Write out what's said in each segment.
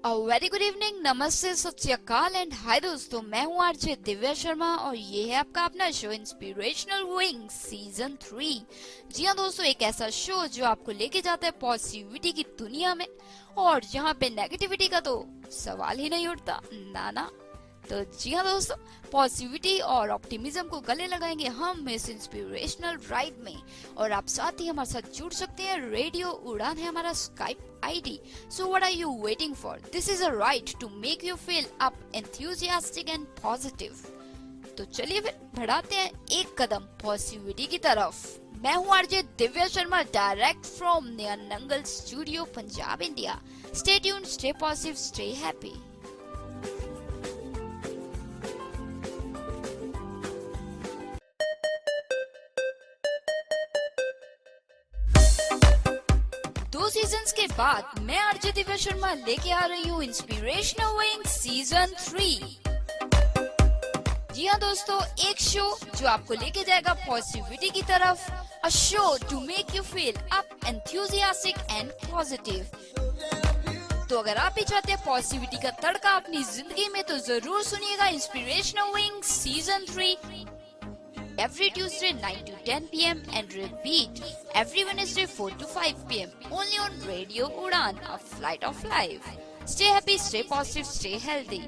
Very good evening, नमस्ते, सत श्री अकाल एंड हाय दोस्तों, मैं हूँ आरजे दिव्या शर्मा और ये है आपका अपना शो इंस्पिरेशनल विंग सीजन 3। जी हाँ दोस्तों, एक ऐसा शो जो आपको लेके जाता है पॉजिटिविटी की दुनिया में और जहाँ पे नेगेटिविटी का तो सवाल ही नहीं उठता। ना तो जी हाँ दोस्तों, पॉजिटिविटी और ऑप्टिमिज्म को गले लगाएंगे हम इस इंस्पिरेशनल राइड में और आप साथ ही हमारे साथ जुड़ सकते हैं। रेडियो उड़ान है हमारा Skype ID. So what are you waiting for? This is a ride to make you feel up, enthusiastic and positive. तो चलिए फिर बढ़ाते हैं एक कदम पॉजिटिविटी की तरफ। मैं हूँ RJ Divya Sharma, direct from Naya Nangal studio, Punjab, India. Stay tuned, stay positive, stay happy. दो सीजन्स के बाद मैं आरजे दिव्या शर्मा लेके आ रही हूँ इंस्पिरेशनल विंग सीजन 3। जी हाँ दोस्तों, एक शो जो आपको लेके जाएगा पॉजिटिविटी की तरफ। A show to make you feel up, enthusiastic and positive. तो अगर आप भी चाहते हैं पॉजिटिविटी का तड़का अपनी जिंदगी में तो जरूर सुनिएगा inspirational wing season 3 every Tuesday 9 to 10 p.m. and repeat every Wednesday 4 to 5 p.m. only on Radio Udan, a flight of life. Stay happy, stay positive, stay healthy.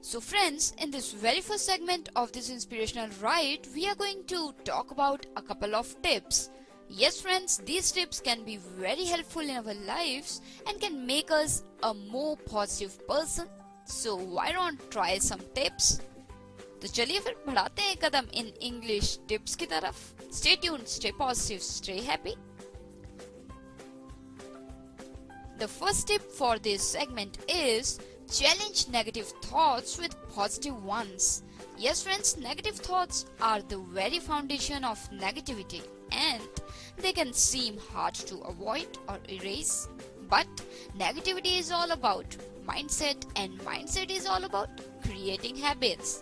So friends, in this very first segment of this inspirational ride, we are going to talk about a couple of tips. Yes friends, these tips can be very helpful in our lives and can make us a more positive person. So why not try some tips? तो चलिए फिर बढ़ाते हैं कदम in English tips की तरफ। Stay tuned, stay positive, stay happy. The first tip for this segment is challenge negative thoughts with positive ones. Yes friends, negative thoughts are the very foundation of negativity and they can seem hard to avoid or erase. But negativity is all about mindset and mindset is all about creating habits.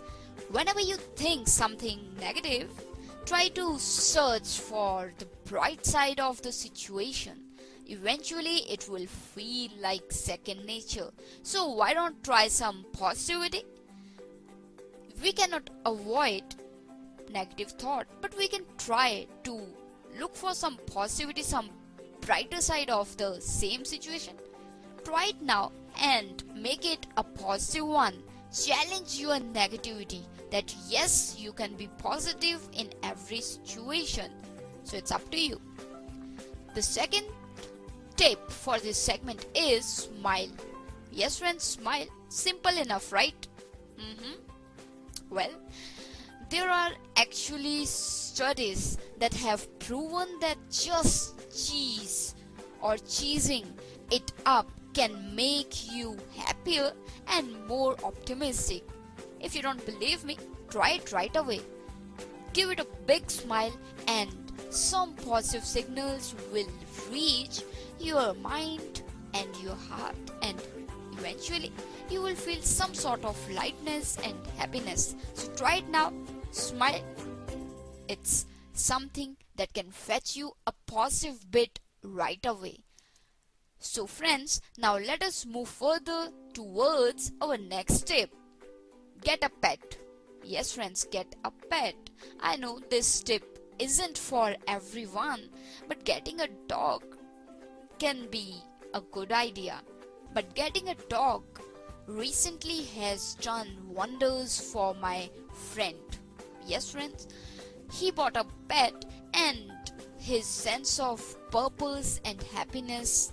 Whenever you think something negative, try to search for the bright side of the situation. Eventually it will feel like second nature. So why not try some positivity? We cannot avoid negative thought, but we can try to look for some positivity, some brighter side of the same situation. Try it now and make it a positive one. Challenge your negativity that yes, you can be positive in every situation. So it's up to you. The second tip for this segment is smile. Yes friends, smile. Simple enough, right? Well, there are actually studies that have proven that just cheese or cheesing it up can make you happier and more optimistic. If you don't believe me, try it right away. Give it a big smile and some positive signals will reach your mind and your heart, and eventually you will feel some sort of lightness and happiness. So try it now. Smile. It's something that can fetch you a positive bit right away. So friends, now let us move further towards our next tip. Get a pet. Yes friends, get a pet. I know this tip isn't for everyone, but getting a dog can be a good idea. But getting a dog recently has done wonders for my friend. Yes friends, he bought a pet and his sense of purpose and happiness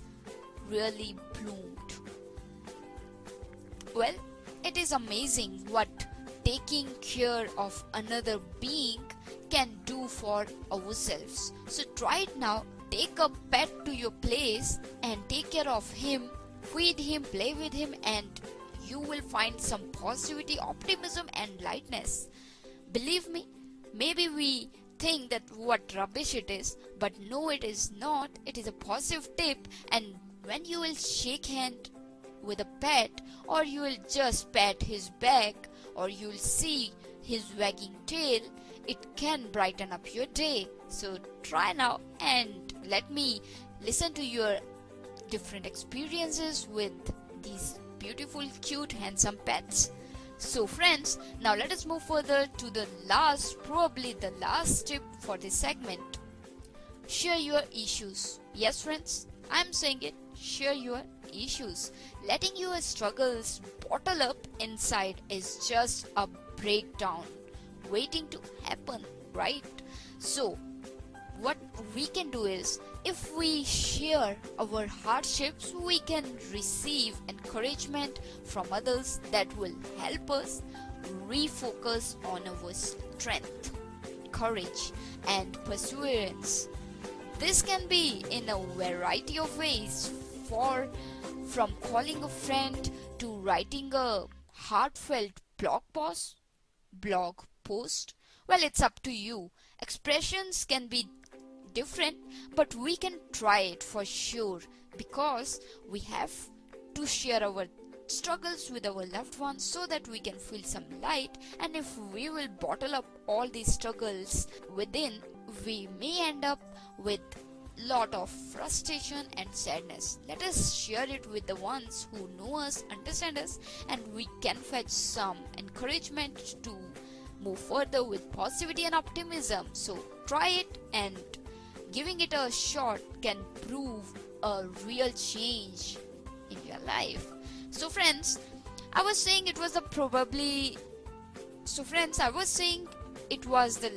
really bloomed. Well, it is amazing what taking care of another being can do for ourselves. So try it now. Take a pet to your place and take care of him, feed him, play with him, and you will find some positivity, optimism and lightness. Believe me, maybe we think that what rubbish it is, but no, it is not. It is a positive tip, and when you will shake hand with a pet, or you will just pat his back, or you will see his wagging tail, it can brighten up your day. So try now and let me listen to your different experiences with these beautiful, cute, handsome pets. So friends, now let us move further to the last, probably the last tip for this segment. Share your issues. Yes friends, I'm saying it. Share your issues. Letting your struggles bottle up inside is just a breakdown waiting to happen, right? So what we can do is, if we share our hardships, we can receive encouragement from others that will help us refocus on our strength, courage, and perseverance. This can be in a variety of ways, from calling a friend to writing a heartfelt blog post. Well, it's up to you. Expressions can be different, but we can try it for sure, because we have to share our struggles with our loved ones so that we can feel some light. And if we will bottle up all these struggles within, we may end up with lot of frustration and sadness. Let us share it with the ones who know us, understand us, and we can fetch some encouragement to move further with positivity and optimism. So try it, and giving it a shot can prove a real change in your life. So friends, I was saying it was the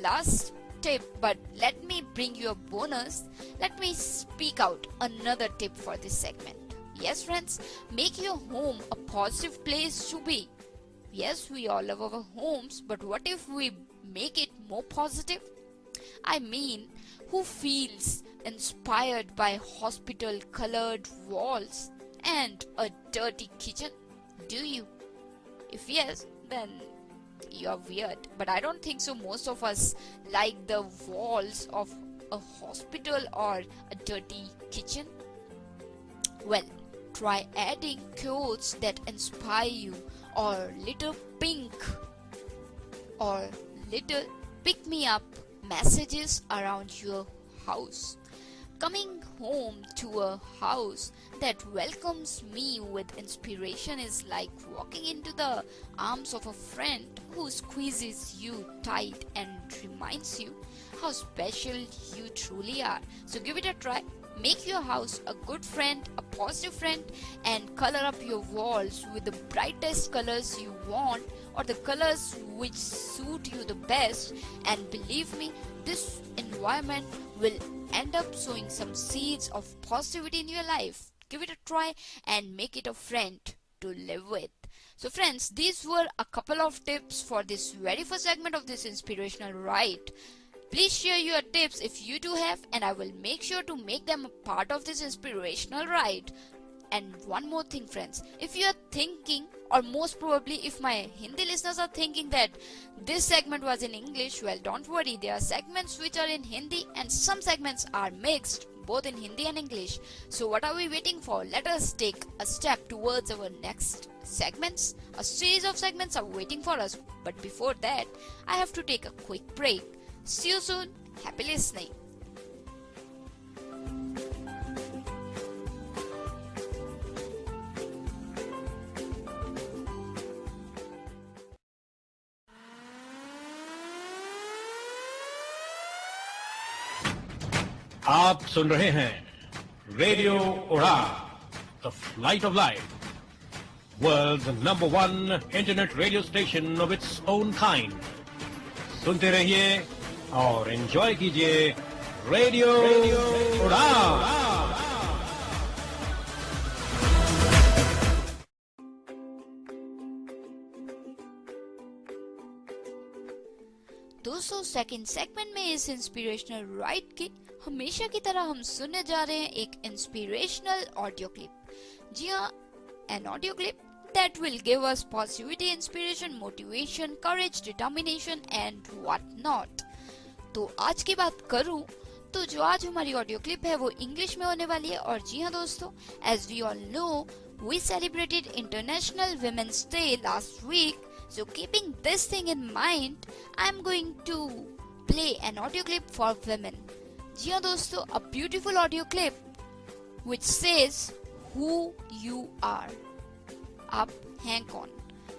last tip, but let me bring you a bonus. Let me speak out another tip for this segment. Yes friends, make your home a positive place to be. Yes, we all love our homes, but what if we make it more positive? I mean, who feels inspired by hospital colored walls and a dirty kitchen? Do you? If yes, then you're weird. But I don't think so. Most of us like the walls of a hospital or a dirty kitchen. Well, try adding quotes that inspire you, or little pink or little pick me up messages around your house. Coming home to a house that welcomes me with inspiration is like walking into the arms of a friend who squeezes you tight and reminds you how special you truly are. So give it a try. Make your house a good friend, a positive friend, and color up your walls with the brightest colors you want, or the colors which suit you the best. And believe me, this environment will end up sowing some seeds of positivity in your life. Give it a try and make it a friend to live with. So friends, these were a couple of tips for this very first segment of this inspirational ride. Please share your tips if you do have, and I will make sure to make them a part of this inspirational ride. And one more thing friends, if you are thinking, or most probably if my Hindi listeners are thinking that this segment was in English, well, don't worry, there are segments which are in Hindi and some segments are mixed, both in Hindi and English. So what are we waiting for? Let us take a step towards our next segments. A series of segments are waiting for us, but before that, I have to take a quick break. See you soon. Happy listening. आप सुन रहे हैं radio Udaan the flight of life world's number 1 internet radio station of its own kind सुनते रहिए और enjoy कीजिए radio उड़ा। दोस्तों, सेकंड सेगमेंट में इस इंस्पिरेशनल राइड की हमेशा की तरह हम सुनने जा रहे हैं एक इंस्पिरेशनल ऑडियो क्लिप। जी हाँ, an audio clip that will give us positivity, inspiration, motivation, courage, determination and what not। तो आज की बात करूं तो जो आज हमारी ऑडियो क्लिप है वो इंग्लिश में होने वाली है। और जी हाँ दोस्तों, as we all know, we celebrated International Women's Day last week. So keeping this thing in mind, I'm going to play an audio clip for women. जी हाँ दोस्तों, a beautiful audio clip which says who you are. आप हैं कौन?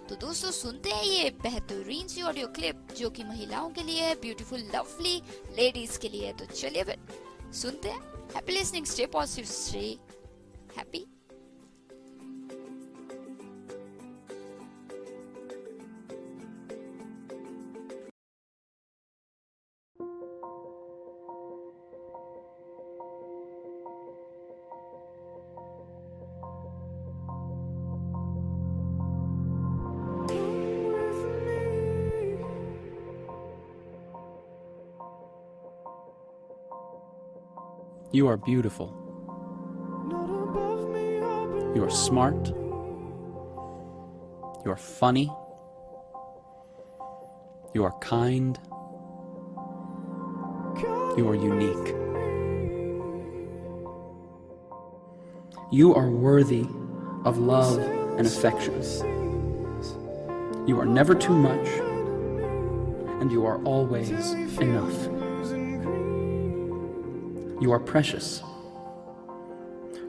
तो दोस्तों सुनते हैं ये बेहतरीन सी ऑडियो क्लिप जो कि महिलाओं के लिए है, ब्यूटीफुल लवली लेडीज के लिए है। तो चलिए फिर सुनते हैं। Happy listening, stay positive, stay happy. You are beautiful. You are smart. You are funny. You are kind. You are unique. You are worthy of love and affection. You are never too much, and you are always enough. You are precious.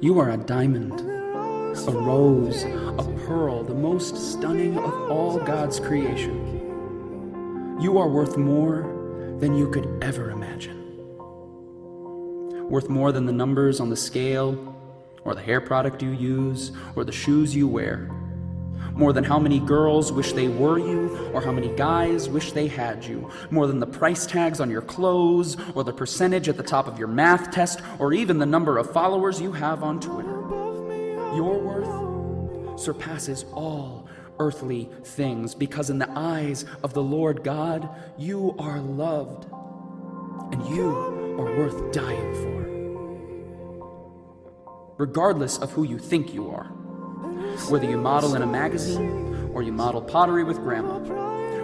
You are a diamond, a rose, a pearl, the most stunning of all God's creation. You are worth more than you could ever imagine. Worth more than the numbers on the scale, or the hair product you use, or the shoes you wear. More than how many girls wish they were you, or how many guys wish they had you. More than the price tags on your clothes, or the percentage at the top of your math test, or even the number of followers you have on Twitter. Your worth surpasses all earthly things, because in the eyes of the Lord God, you are loved, and you are worth dying for. Regardless of who you think you are. Whether you model in a magazine or you model pottery with grandma,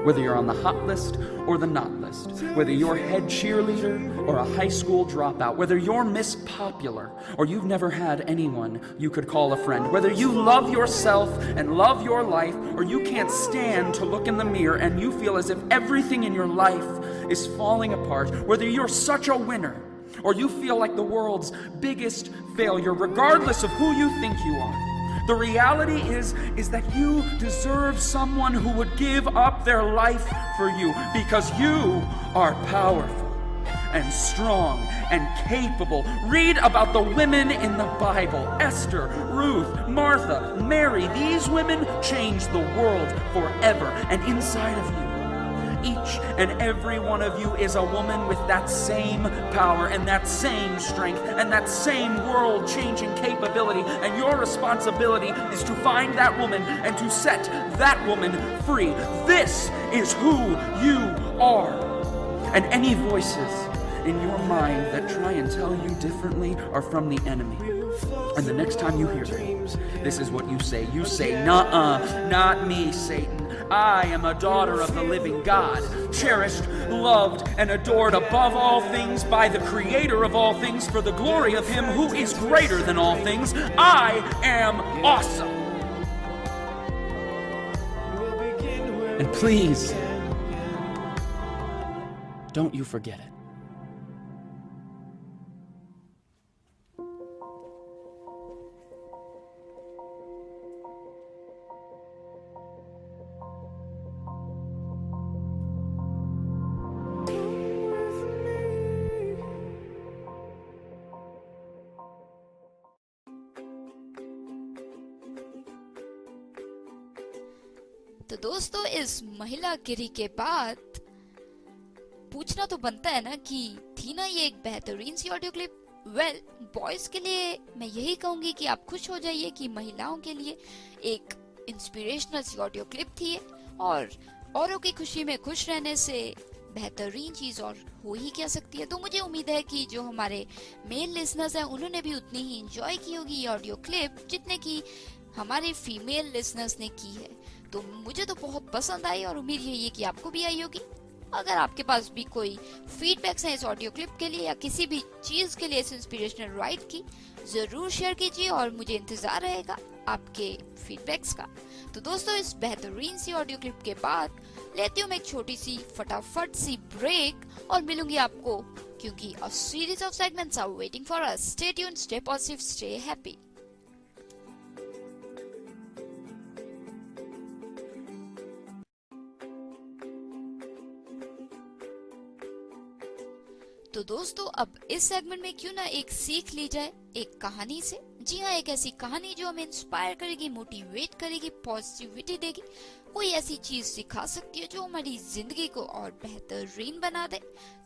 whether you're on the hot list or the not list, whether you're head cheerleader or a high school dropout, whether you're Miss Popular or you've never had anyone you could call a friend, whether you love yourself and love your life, or you can't stand to look in the mirror and you feel as if everything in your life is falling apart, whether you're such a winner or you feel like the world's biggest failure, regardless of who you think you are, the reality is that you deserve someone who would give up their life for you, because you are powerful and strong and capable. Read about the women in the Bible: Esther, Ruth, Martha, Mary. These women changed the world forever. And inside of you, each and every one of you is a woman with that same power and that same strength and that same world-changing capability. And your responsibility is to find that woman and to set that woman free. This is who you are. And any voices in your mind that try and tell you differently are from the enemy. And the next time you hear them, this is what you say. You say, "Nuh-uh, not me, Satan. I am a daughter of the living God, cherished, loved, and adored above all things by the Creator of all things, for the glory of Him who is greater than all things. I am awesome." And please, don't you forget it. तो दोस्तों इस महिला गिरी के बाद पूछना तो बनता है ना कि थी ना ये एक बेहतरीन सी ऑडियो क्लिप। वेल, बॉयज के लिए मैं यही कहूंगी कि आप खुश हो जाइए कि महिलाओं के लिए एक इंस्पिरेशनल सी ऑडियो क्लिप थी, और औरों की खुशी में खुश रहने से बेहतरीन चीज और हो ही क्या सकती है। तो मुझे उम्मीद है कि जो हमारे मेल लिसनर्स हैं उन्होंने भी उतनी ही एंजॉय की होगी ये ऑडियो क्लिप जितने की हमारे फीमेल लिसनर्स ने की है। तो मुझे तो बहुत पसंद आई और उम्मीद यही है कि आपको भी आई होगी। अगर आपके पास भी कोई फीडबैक्स हैं इस ऑडियो क्लिप के लिए या किसी भी चीज के लिए इस इंस्पिरेशनल राइड की, जरूर शेयर कीजिए और मुझे इंतजार रहेगा आपके फीडबैक्स का। तो दोस्तों इस बेहतरीन सी ऑडियो क्लिप के बाद लेती हूँ मैं एक छोटी सी फटाफट सी ब्रेक और मिलूंगी आपको, क्योंकि a series of segments are waiting for us. Stay tuned, stay positive, stay happy. तो दोस्तों अब इस सेगमेंट में क्यों ना एक सीख ली जाए एक कहानी से। जी हाँ, एक ऐसी कहानी जो हमें इंस्पायर करेगी, मोटिवेट करेगी, पॉजिटिविटी देगी, कोई ऐसी चीज सिखा सकती है जो हमारी जिंदगी को और बेहतरीन बना दे।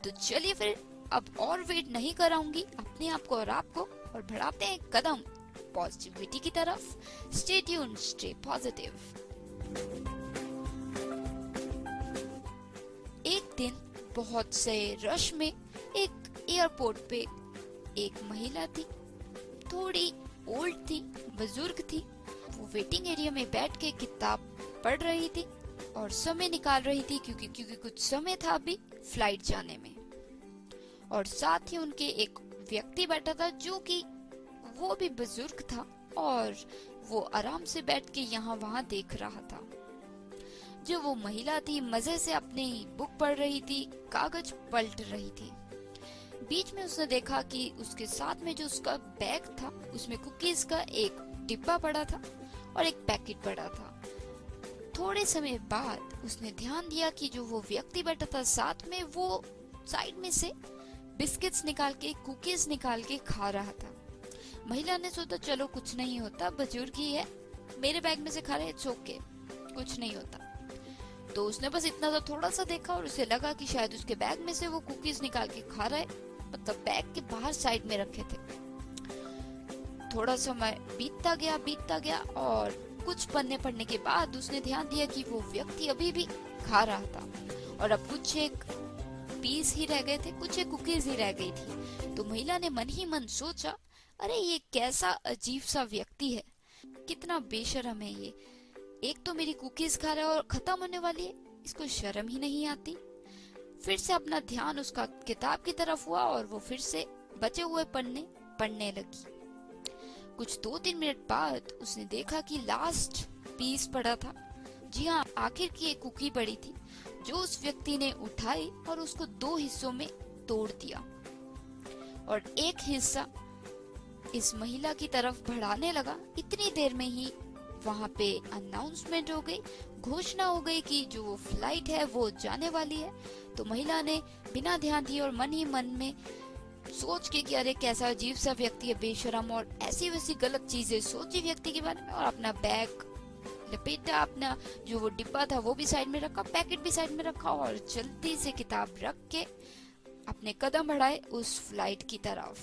तो चलिए फिर अब और वेट नहीं कराऊंगी अपने आप को और आपको, और बढ़ाते हैं कदम पॉजिटिविटी की तरफ। Stay tuned, stay positive. एक दिन बहुत से रश में एक एयरपोर्ट पे एक महिला थी, थोड़ी ओल्ड थी, बुजुर्ग थी। वो वेटिंग एरिया में बैठ के किताब पढ़ रही थी और समय निकाल रही थी, क्योंकि कुछ समय था अभी फ्लाइट जाने में। और साथ ही उनके एक व्यक्ति बैठा था जो कि वो भी बुजुर्ग था और वो आराम से बैठ के यहाँ वहाँ देख रहा था। जो वो महिला थी मजे से अपनी बुक पढ़ रही थी, कागज पलट रही थी। बीच में उसने देखा कि उसके साथ में जो उसका बैग था उसमें कुकीज का एक डिब्बा पड़ा था और एक पैकेट पड़ा था। थोड़े समय बाद उसने ध्यान दिया कि जो वो व्यक्ति बैठा था साथ में, वो साइड में से बिस्किट्स निकाल के, कुकीज निकाल के खा रहा था। महिला ने सोचा चलो कुछ नहीं होता, बुजुर्ग ही है, मेरे बैग में से खा रहे, ओके, कुछ नहीं होता। तो उसने बस इतना सा थोड़ा सा देखा और उसे लगा कि शायद उसके बैग में से वो कुकीज निकाल के खा रहा है, मतलब बैग के बाहर साइड में रखे थे। थोड़ा समय बीतता गया और कुछ पन्ने पढ़ने के बाद उसने ध्यान दिया कि वो व्यक्ति अभी भी खा रहा था और अब कुछ एक पीस ही रह गए थे, कुछ एक कुकीज ही रह गई थी। तो महिला ने मन ही मन सोचा, अरे ये कैसा अजीब सा व्यक्ति है, कितना बेशर्म है ये, एक तो मेरी कुकीज खा रहा है और खत्म होने वाली है, इसको शर्म ही नहीं आती। फिर से अपना ध्यान उसका किताब की तरफ हुआ और वो फिर से बचे हुए पढ़ने लगी। कुछ 2-3 मिनट बाद उसने देखा कि लास्ट पीस पड़ा था। जी हाँ, आखिर की एक कुकी पड़ी थी जो उस व्यक्ति ने उठाई और उसको 2 हिस्सों में तोड़ दिया और एक हिस्सा इस महिला की तरफ बढ़ाने लगा। इतनी देर में ही वहाँ पे अनाउंसमेंट हो गई, घोषणा हो गई कि जो वो फ्लाइट है वो जाने वाली है। तो महिला ने बिना ध्यान दिए और मन ही मन में सोच के कि अरे कैसा अजीब सा व्यक्ति है, बेशरम, और ऐसी वैसी गलत चीजें सोची व्यक्ति के बारे में, और अपना बैग लपेटा, अपना जो वो डिब्बा था वो भी साइड में रखा, पैकेट भी साइड में रखा और जल्दी से किताब रख के अपने कदम बढ़ाए उस फ्लाइट की तरफ।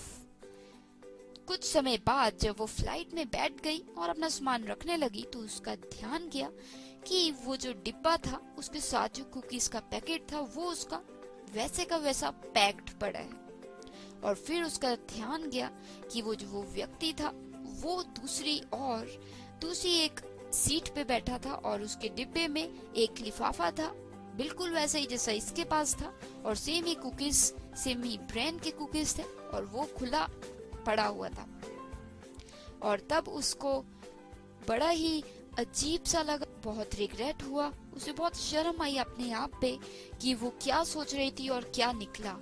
कुछ समय बाद जब वो फ्लाइट में बैठ गई और अपना सामान रखने लगी तो उसका ध्यान गया कि वो जो डिब्बा था उसके साथ जो कुकीज का पैकेट था वो उसका वैसे का वैसा पैक्ड पड़ा है। और फिर उसका ध्यान गया कि वो जो वो व्यक्ति था वो दूसरी एक सीट पे बैठा था और उसके डिब्बे में एक लिफाफा था, बिल्कुल वैसा ही जैसा इसके पास था, और सेम ही ब्रांड के कुकीज थे और वो खुला पड़ा हुआ था। और तब उसको बड़ा ही अजीब सा लगा, बहुत रिग्रेट हुआ, उसे बहुत शर्म आई अपने आप पे कि वो क्या सोच रही थी और क्या निकला।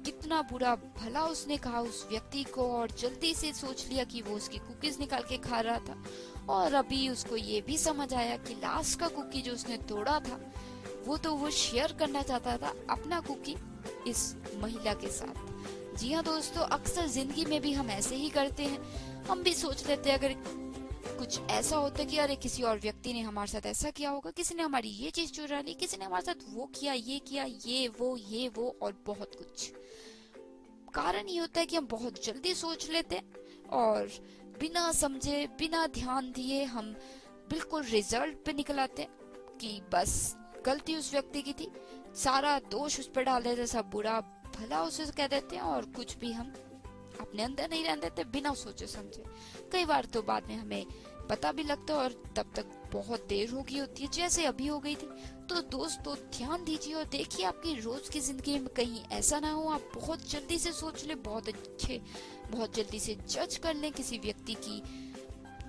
कितना बुरा भला उसने कहा उस व्यक्ति को और जल्दी से सोच लिया कि वो उसकी कुकीज निकाल के खा रहा था। और अभी उसको ये भी समझ आया कि लास्ट का कुकी जो उसने तोड़ा था वो शेयर करना चाहता था अपना कुकी इस महिला के साथ। जी हाँ दोस्तों, अक्सर जिंदगी में भी हम ऐसे ही करते हैं। हम भी सोच लेते हैं अगर कुछ ऐसा होता है कि अरे किसी और व्यक्ति ने हमारे साथ ऐसा किया होगा, किसी ने हमारी ये चीज चुरा ली, किसी ने हमारे साथ वो किया, ये वो और बहुत कुछ। कारण ये होता है कि हम बहुत जल्दी सोच लेते हैं और बिना समझे, बिना ध्यान दिए हम बिल्कुल रिजल्ट पे निकल आते हैं कि बस गलती उस व्यक्ति की थी, सारा दोष उस पर डाल देते, सब बुरा भला उसे कह देते हैं और कुछ भी हम अपने अंदर नहीं रहने देते बिना सोचे समझे। कई बार तो बाद में हमें पता भी लगता है और तब तक बहुत देर हो गई होती है, जैसे अभी हो गई थी। तो दोस्तों ध्यान दीजिए और देखिए आपकी रोज की जिंदगी में कहीं ऐसा ना हो आप बहुत जल्दी से सोच ले, बहुत जल्दी से जज कर लें किसी व्यक्ति की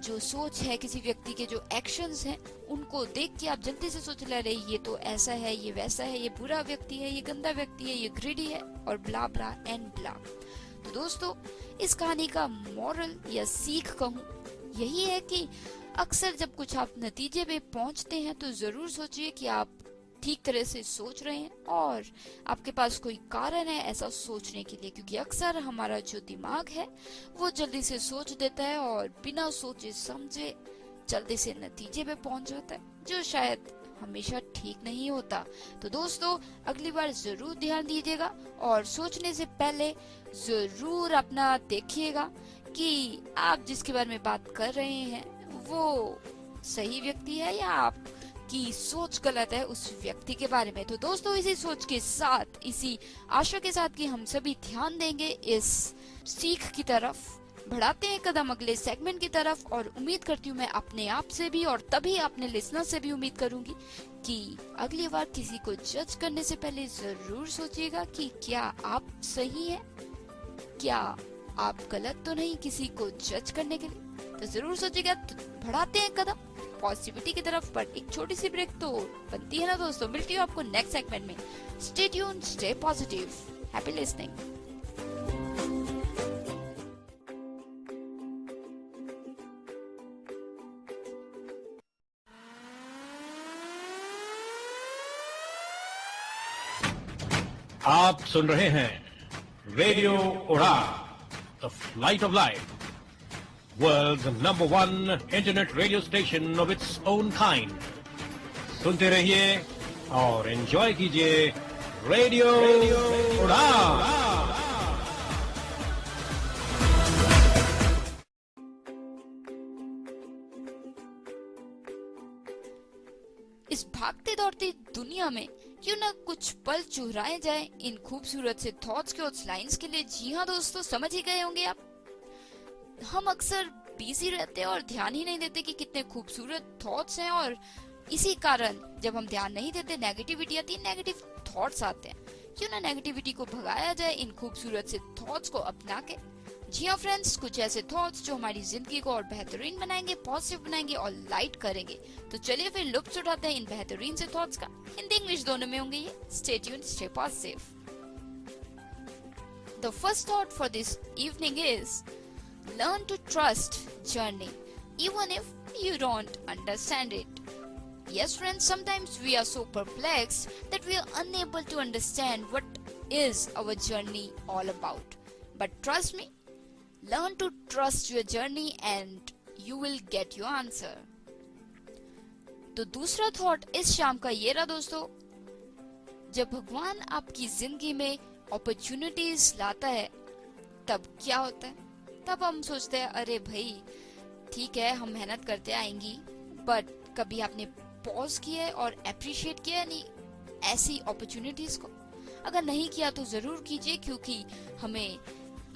जो सोच है किसी व्यक्ति के, जो एक्शंस हैं, उनको देख के आप जल्दी से सोच ले रहे ये तो ऐसा है, ये वैसा है, ये बुरा व्यक्ति है, ये गंदा व्यक्ति है, ये ग्रीडी है और ब्ला ब्ला एंड ब्ला। तो दोस्तों, इस कहानी का मॉरल या सीख कहूँ यही है कि अक्सर जब कुछ आप नतीजे पे पहुंचते हैं तो जरूर सोचिए कि आप ठीक तरह से सोच रहे हैं और आपके पास कोई कारण है ऐसा सोचने के लिए, क्योंकि अक्सर हमारा जो दिमाग है वो जल्दी से सोच देता है और बिना सोचे समझे जल्दी से नतीजे पे पहुंच जाता है, जो शायद हमेशा ठीक नहीं होता। तो दोस्तों, अगली बार जरूर ध्यान दीजिएगा और सोचने से पहले जरूर अपना देखिएगा कि आप जिसके बारे में बात कर रहे हैं वो सही व्यक्ति है या आप की सोच गलत है उस व्यक्ति के बारे में। तो दोस्तों, इसी सोच के साथ, इसी आशा के साथ कि हम सभी ध्यान देंगे इस सीख की तरफ, बढ़ाते हैं कदम अगले सेगमेंट की तरफ और उम्मीद करती हूँ मैं अपने आप से भी और तभी अपने लिसनर से भी उम्मीद करूंगी कि अगली बार किसी को जज करने से पहले जरूर सोचिएगा कि क्या आप सही हैं, क्या आप गलत तो नहीं किसी को जज करने के लिए। तो जरूर सोचिएगा। तो बढ़ाते हैं कदम पॉजिटिविटी की तरफ, पर एक छोटी सी ब्रेक तो बनती है ना दोस्तों। मिलती हूँ आपको नेक्स्ट सेगमेंट में। Stay tuned, stay positive, happy listening. आप सुन रहे हैं radio Udaan, the flight of life, world's number 1 internet radio station of its own kind. सुनते रहिए और एंजॉय कीजिए रेडियो उड़ान। इस भागते दौड़ती दुनिया में क्यों ना कुछ पल चुराए जाए इन खूबसूरत से थॉट्स के उस लाइंस के लिए। जी हाँ दोस्तों, समझ ही गए होंगे आप। हम अक्सर बिजी रहते हैं और ध्यान ही नहीं देते कि कितने खूबसूरत थॉट्स हैं और इसी कारण जब हम ध्यान नहीं देते नेगेटिविटी आती है, नेगेटिव थॉट्स आते हैं। क्यों ना नेगेटिविटी को भगाया जाए इन खूबसूरत से थॉट्स को अपना के। जी हाँ फ्रेंड्स, कुछ ऐसे थॉट्स जो हमारी जिंदगी को और बेहतरीन बनाएंगे, पॉजिटिव बनाएंगे और लाइट करेंगे। तो चलिए फिर लुत्फ उठाते हैं इन बेहतरीन से थॉट्स का। हिंदी इंग्लिश दोनों में होंगे ये। Stay tuned, stay positive. The first thought for this evening is learn to trust journey even if you don't understand it. Yes friends, sometimes we are so perplexed that we are unable to understand what is our journey all about. But trust me, learn to trust your journey and you will get your answer. तो दूसरा thought इस शाम का ये रहा दोस्तों, जब भगवान आपकी जिंदगी में अपॉर्चुनिटीज लाता है तब क्या होता है? तब हम सोचते हैं अरे भाई ठीक है, हम मेहनत करते आएंगी, बट कभी आपने पॉज किया है और अप्रिशिएट किया नहीं ऐसी अपॉर्चुनिटीज को? अगर नहीं किया तो जरूर कीजिए, क्योंकि हमें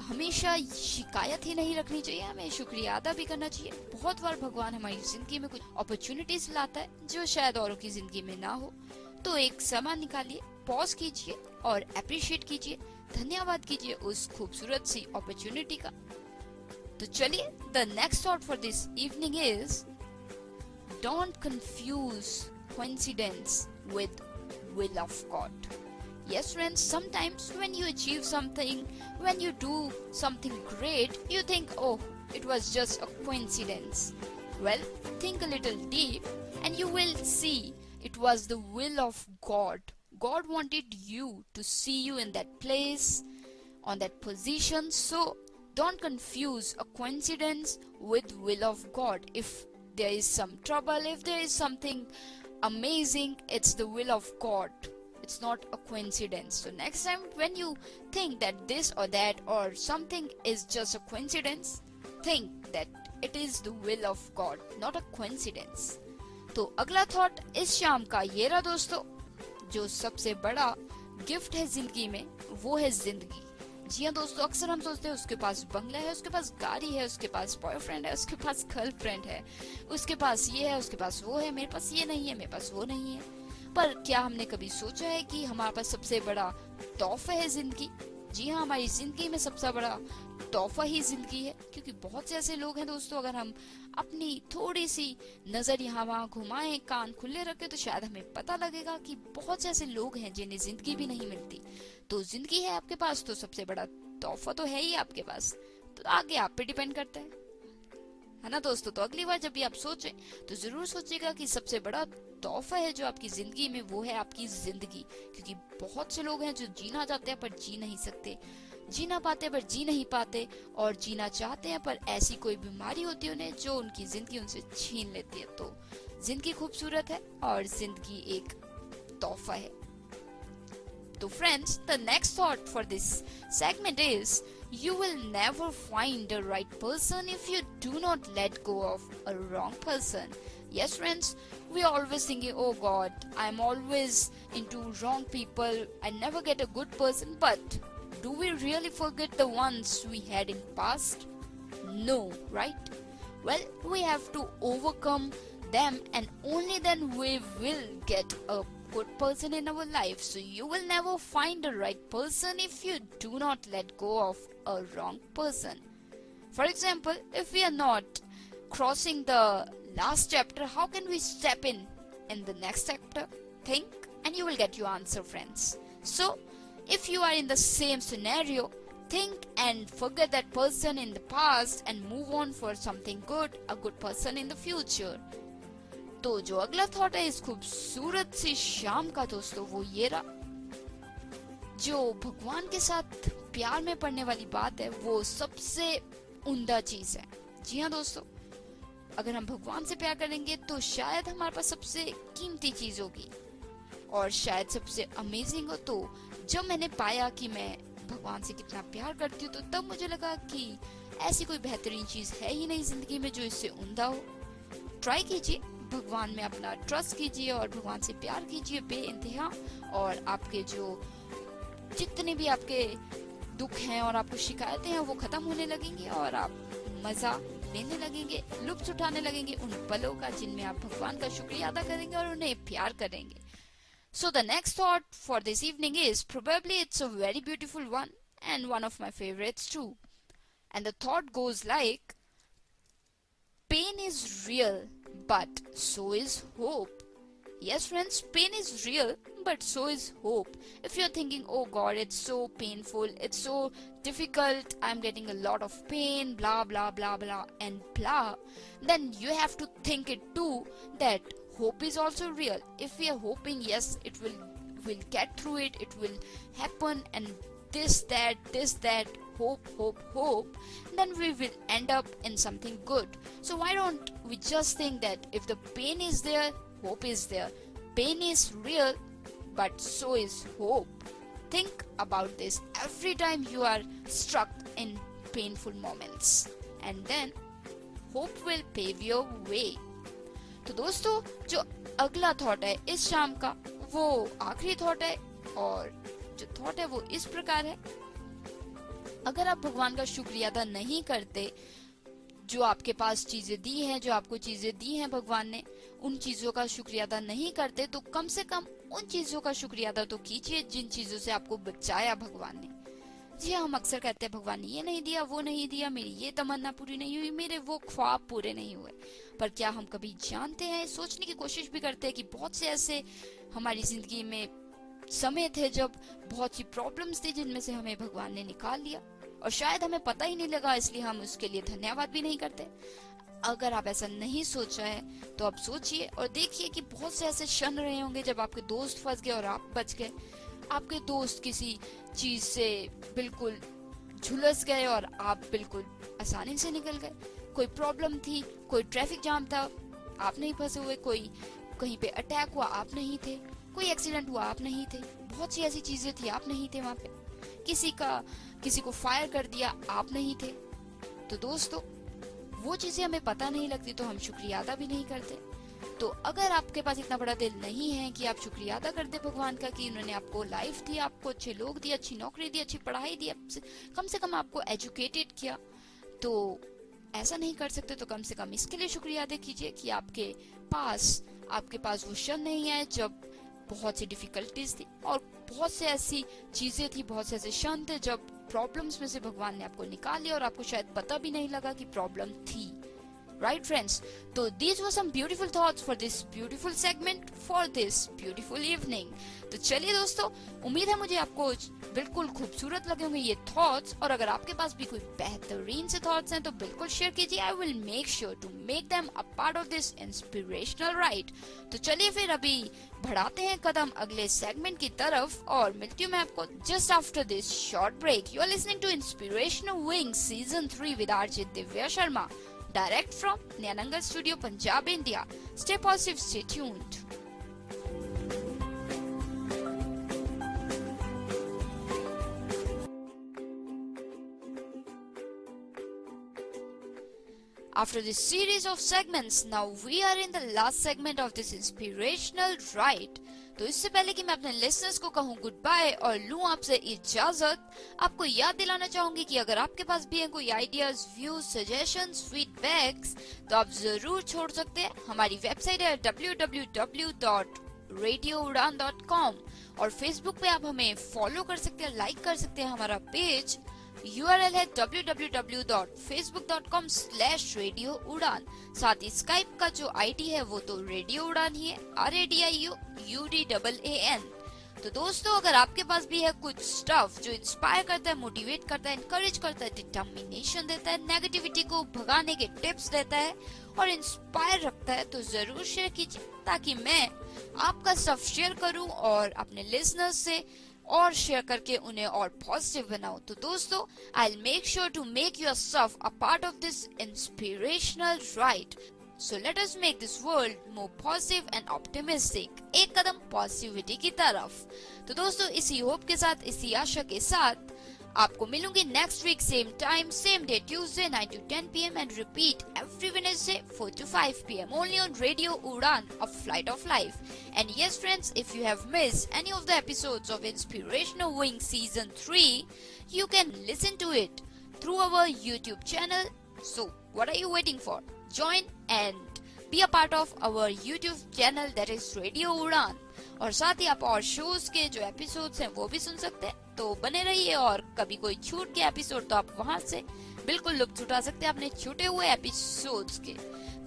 हमेशा शिकायत ही नहीं रखनी चाहिए, हमें शुक्रिया अदा भी करना चाहिए। बहुत बार भगवान हमारी जिंदगी में कुछ अपॉर्चुनिटीज लाता है जो शायद औरों की जिंदगी में ना हो। तो एक समय निकालिए, पॉज कीजिए और अप्रिशिएट कीजिए, धन्यवाद कीजिए उस खूबसूरत सी अपॉर्चुनिटी का। तो चलिए, the next thought for this evening is don't confuse coincidence with will of God. Yes friends, sometimes when you achieve something, when you do something great, you think, oh, it was just a coincidence. Well, think a little deep and you will see it was the will of God. God wanted you to see you in that place, on that position. So don't confuse a coincidence with will of God. If there is some trouble, if there is something amazing, it's the will of God. It's not a coincidence. So next time when you think that this or that or something is just a coincidence, think that it is the will of God, not a coincidence. तो अगला thought इस शाम का ये रहा दोस्तों, जो सबसे बड़ा गिफ्ट है जिंदगी में वो है जिंदगी। जी हाँ दोस्तों, अक्सर हम सोचते हैं उसके पास बंगला है, उसके पास गाड़ी है, उसके पास बॉयफ्रेंड है, उसके पास गर्लफ्रेंड है, उसके पास ये है, उसके पास वो है, मेरे पास ये नहीं है, मेरे पास वो नहीं है। पर क्या हमने कभी सोचा है कि हमारे पास सबसे बड़ा तोहफा है जिंदगी? जी हाँ, हमारी जिंदगी में सबसे बड़ा तोहफा ही जिंदगी है, क्योंकि बहुत से ऐसे लोग हैं दोस्तों, अगर हम अपनी थोड़ी सी नजर यहाँ वहाँ घुमाएं, कान खुले रखें, तो शायद हमें पता लगेगा कि बहुत से ऐसे लोग हैं जिन्हें जिंदगी भी नहीं मिलती। तो जिंदगी है आपके पास तो सबसे बड़ा तोहफा तो है ही आपके पास, तो आगे आप पे डिपेंड करता है ना दोस्तों। तो अगली बार जब भी आप सोचें तो जरूर सोचिएगा कि सबसे बड़ा तोहफा है जो आपकी जिंदगी में, वो है आपकी जिंदगी। क्योंकि बहुत से लोग हैं जो जीना चाहते हैं पर जी नहीं सकते, जीना पाते पर जी नहीं पाते, और जीना चाहते हैं पर ऐसी कोई बीमारी होती है उन्हें जो उनकी जिंदगी उनसे छीन लेती है। तो जिंदगी खूबसूरत है और जिंदगी एक तोहफा है। So friends, the next thought for this segment is, you will never find the right person if you do not let go of a wrong person. Yes friends, we are always thinking, oh God, I'm always into wrong people, I never get a good person. But do we really forget the ones we had in past? No, right? Well, we have to overcome them, and only then we will get a good person in our life. So you will never find the right person if you do not let go of a wrong person. For example, if we are not crossing the last chapter, how can we step in the next chapter? Think and you will get your answer, friends. So if you are in the same scenario, think and forget that person in the past and move on for something good, a good person in the future. तो जो अगला thought है इस खूबसूरत सी शाम का दोस्तों, वो ये रहा, जो भगवान के साथ प्यार में पड़ने वाली बात है वो सबसे उम्दा चीज है। जी हाँ दोस्तों, अगर हम भगवान से प्यार करेंगे तो शायद हमारे पास सबसे कीमती चीज होगी और शायद सबसे अमेजिंग हो। तो जब मैंने पाया कि मैं भगवान से कितना प्यार करती हूँ, तो तब मुझे लगा कि ऐसी कोई बेहतरीन चीज है ही नहीं जिंदगी में जो इससे उम्दा हो। ट्राई कीजिए, भगवान में अपना ट्रस्ट कीजिए और भगवान से प्यार कीजिए बेइंतहा, और आपके जो जितने भी आपके दुख हैं और आपको शिकायतें हैं वो खत्म होने लगेंगी और आप मजा लेने लगेंगे, लुत्फ उठाने लगेंगे उन पलों का जिनमें आप भगवान का शुक्रिया अदा करेंगे और उन्हें प्यार करेंगे। So the next thought for this evening is, probably it's a very beautiful one and one of my favorites too. And the thought goes like, pain is real, but so is hope. Yes friends, pain is real, but so is hope. If you're thinking, oh God, it's so painful, it's so difficult, I'm getting a lot of pain, blah blah blah blah and blah, then you have to think it too that hope is also real. If we are hoping, yes, we'll get through it, it will happen, and this that hope, then we will end up in something good. So why don't we just think that if the pain is there, hope is there. Pain is real, but so is hope. Think about this every time you are struck in painful moments, and then hope will pave your way. तो दोस्तों, जो अगला thought है इस शाम का वो आखिरी थॉट है, और जो थॉट है वो इस प्रकार है, अगर आप भगवान का शुक्रिया अदा नहीं करते, जो आपके पास चीजें दी हैं, जो आपको चीजें दी हैं भगवान ने, उन चीजों का शुक्रिया अदा नहीं करते, तो कम से कम उन चीजों का शुक्रिया अदा तो कीजिए जिन चीजों से आपको बचाया भगवान ने। जी हाँ, हम अक्सर कहते हैं भगवान ने ये नहीं दिया, वो नहीं दिया, मेरी ये तमन्ना पूरी नहीं हुई, मेरे वो ख्वाब पूरे नहीं हुए। पर क्या हम कभी जानते हैं, सोचने की कोशिश भी करते हैं कि बहुत से ऐसे हमारी जिंदगी में समय थे जब बहुत सी प्रॉब्लम्स थी जिनमें से हमें भगवान ने निकाल लिया, और शायद हमें पता ही नहीं लगा, इसलिए हम उसके लिए धन्यवाद भी नहीं करते। अगर आप ऐसा नहीं सोचा है तो आप सोचिए और देखिए कि बहुत से ऐसे क्षण रहे होंगे जब आपके दोस्त फंस गए और आप बच गए, आपके दोस्त किसी चीज से बिल्कुल झुलस गए और आप बिल्कुल आसानी से निकल गए। कोई प्रॉब्लम थी, कोई ट्रैफिक जाम था, आप नहीं फंसे हुए, कोई कहीं पे अटैक हुआ, आप नहीं थे, कोई एक्सीडेंट हुआ, आप नहीं थे, बहुत सी ऐसी चीजें थी, आप नहीं थे वहां पे, किसी को फायर कर दिया, आप नहीं थे। तो दोस्तों, वो चीजें हमें पता नहीं लगती तो हम शुक्रिया अदा भी नहीं करते। तो अगर आपके पास इतना बड़ा दिल नहीं है कि आप शुक्रिया अदा कर दे भगवान का कि उन्होंने आपको लाइफ दी, आपको अच्छे लोग दिए, अच्छी नौकरी दी, अच्छी पढ़ाई दी, कम से कम आपको एजुकेटेड किया, तो ऐसा नहीं कर सकते तो कम से कम इसके लिए शुक्रिया अदा कीजिए कि आपके पास वो क्षण नहीं है जब बहुत सी डिफिकल्टीज थी और बहुत से ऐसी चीजें थी, बहुत से ऐसे क्षण थे जब प्रॉब्लम्स में से भगवान ने आपको निकाल लिया और आपको शायद पता भी नहीं लगा कि प्रॉब्लम थी। Right friends, so these were some beautiful thoughts for this beautiful segment for this beautiful evening. तो चलिए दोस्तों, उम्मीद है मुझे आपको बिल्कुल खूबसूरत लगे होंगे ये थॉट्स, और अगर आपके पास भी कोई बेहतरीन से थॉट्स हैं तो बिल्कुल शेयर कीजिए। I will make sure to make them a part of this inspirational ride. तो चलिए फिर अभी बढ़ाते हैं कदम अगले सेगमेंट की तरफ और मिलती हूँ मैं आपको just after this short break. You are listening to inspirational wing season 3 with RJ Divya Sharma, direct from Nyanangal Studio, Punjab, India. Stay positive, stay tuned. After this series of segments, now we are in the last segment of this inspirational ride. तो इससे पहले कि मैं अपने listeners को कहूँ good bye और लूँ आपसे इजाजत, आपको याद दिलाना चाहूंगी कि अगर आपके पास भी है कोई आइडियाज, व्यूज, सजेशंस, फीडबैक्स तो आप जरूर छोड़ सकते हैं। हमारी वेबसाइट है www.radioudan.com और फेसबुक पे आप हमें फॉलो कर सकते हैं, लाइक कर सकते हैं हमारा पेज। URL है www.facebook.com/radioudan। साथ ही स्काइप का जो आईडी है वो तो रेडियो उड़ान ही है, RADIOUDAAN। तो दोस्तों, अगर आपके पास भी है कुछ स्टफ जो इंस्पायर करता है, मोटिवेट करता है, इनकरेज करता है, डिटर्मिनेशन देता है, नेगेटिविटी को भगाने के टिप्स देता है और इंस्पायर रखता है, तो जरूर शेयर कीजिए ताकि मैं आपका स्टफ शेयर करूं और अपने लिसनर्स से और शेयर करके उन्हें और पॉजिटिव बनाओ। तो दोस्तों, I'll make sure to make your stuff a part of this inspirational ride. So let us make this world more positive and optimistic. एक कदम पॉजिटिविटी की तरफ। तो दोस्तों, इसी होप के साथ, इसी आशा के साथ आपको मिलूंगी next week same time same day Tuesday 9 to 10 PM and repeat every Wednesday 4 to 5 PM only on Radio Udan, a flight of life. And yes friends, if you have missed any of the episodes of Inspirational Wing season 3, you can listen to it through our YouTube channel. So what are you waiting for? Join and be a part of our YouTube channel that is Radio Udan. और साथ ही आप और shows के जो episodes हैं वो भी सुन सकते हैं। तो बने रहिए और कभी कोई छूट के एपिसोड तो आप वहां से बिल्कुल लुत्फ उठा सकते हैं अपने छूटे हुए एपिसोड्स के।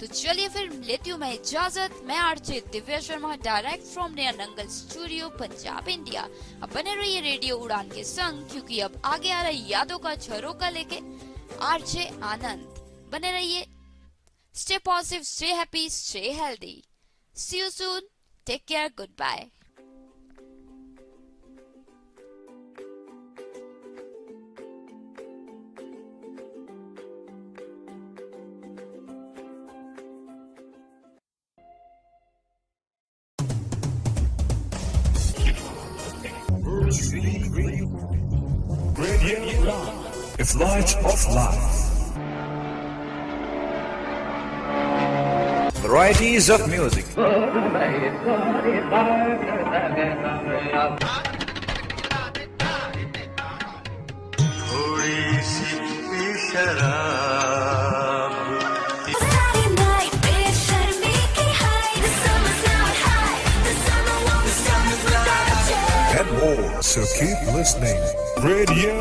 तो चलिए फिर लेती हूँ मैं इजाजत। मैं RJ Divya Sharma, direct from Nangal studio, Punjab, India. अब बने रहिए रेडियो उड़ान के संग, क्योंकि अब आगे आ रहा है यादों का झरोका लेके आरजे आनंद। बने रहिए। Stay positive, stay happy, stay healthy. See you soon. Take care. Goodbye. Radio, a flight of life. Varieties of music. And more, so keep listening. Radio